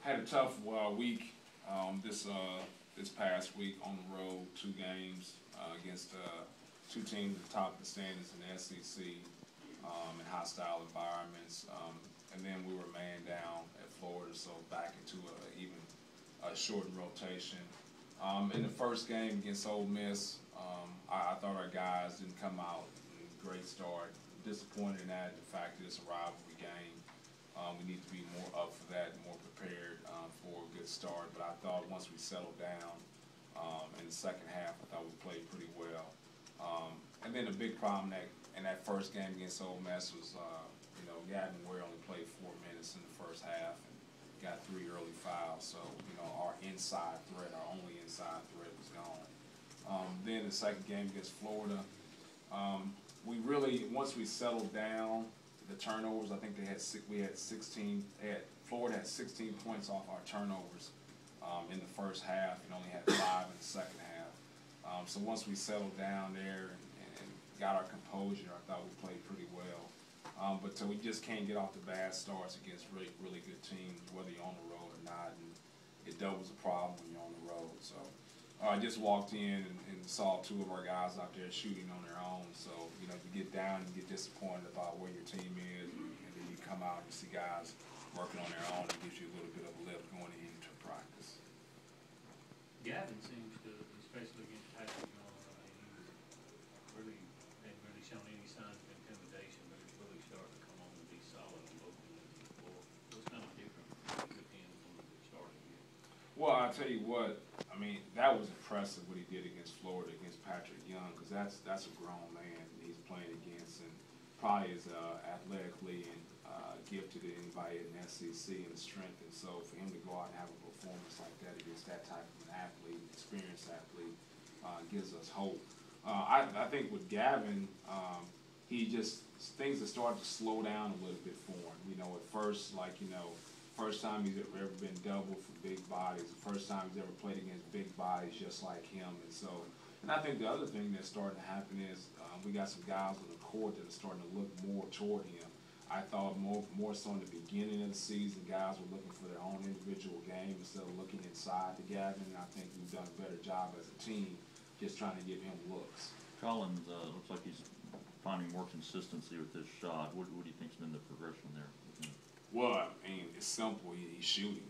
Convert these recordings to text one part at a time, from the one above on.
Had a tough week this past week on the road, 2 games against 2 teams at the top of the standings in the SEC in hostile environments. And then we were man down at Florida, so back into a shortened rotation. In the first game against Ole Miss, I thought our guys didn't come out in a great start. Disappointed in that, the fact that it's a rivalry game. We need to be more up for that, more prepared for a good start. But I thought once we settled down in the second half, I thought we played pretty well. And then the big problem in that first game against Ole Miss was, Gavin Ware only played 4 minutes in the first half and got 3 early fouls. So, our inside threat, our only inside threat was gone. Then the second game against Florida, we really, once we settled down, the turnovers, I think Florida had 16 points off our turnovers in the first half and only had 5 in the second half. So once we settled down there and got our composure, I thought we played pretty well. But we just can't get off the bad starts against really good teams, whether you're on the road or not, and it doubles the problem when you're on the road. So I just walked in and saw 2 of our guys out there shooting on their own. So, you get down and get disappointed about where your team is, and then you come out and see guys working on their own. It gives you a little bit of a lift going into practice. Gavin seems to, especially against Patrick, hadn't really shown any signs of intimidation, but it's really starting to come on and be solid on both ends of the floor. What's kind of different with him from the start of the year? Well, I tell you what, that was impressive what he did against Florida, against Patrick Young, because that's a grown man he's playing against, and probably as athletically and gifted as anybody in the SEC in the strength. And so for him to go out and have a performance like that against that type of an athlete, experienced athlete, gives us hope. I think with Gavin, things are starting to slow down a little bit for him. At first, first time he's ever been doubled for big bodies, the first time he's ever played against big bodies just like him. And I think the other thing that's starting to happen is we got some guys on the court that are starting to look more toward him. I thought more so in the beginning of the season, guys were looking for their own individual game instead of looking inside to Gavin. And I think we've done a better job as a team just trying to give him looks. Collins looks like he's finding more consistency with his shot. What do you think's been the progression there? Well, it's simple. He's shooting.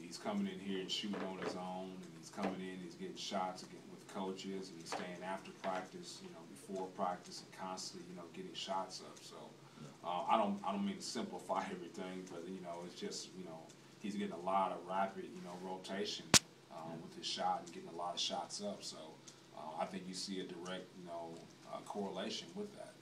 He's coming in here and shooting on his own, and he's coming in, he's getting shots again with coaches, and he's staying after practice, before practice, and constantly, getting shots up. So I don't mean to simplify everything, but it's just he's getting a lot of rapid rotation with his shot and getting a lot of shots up. So I think you see a direct correlation with that.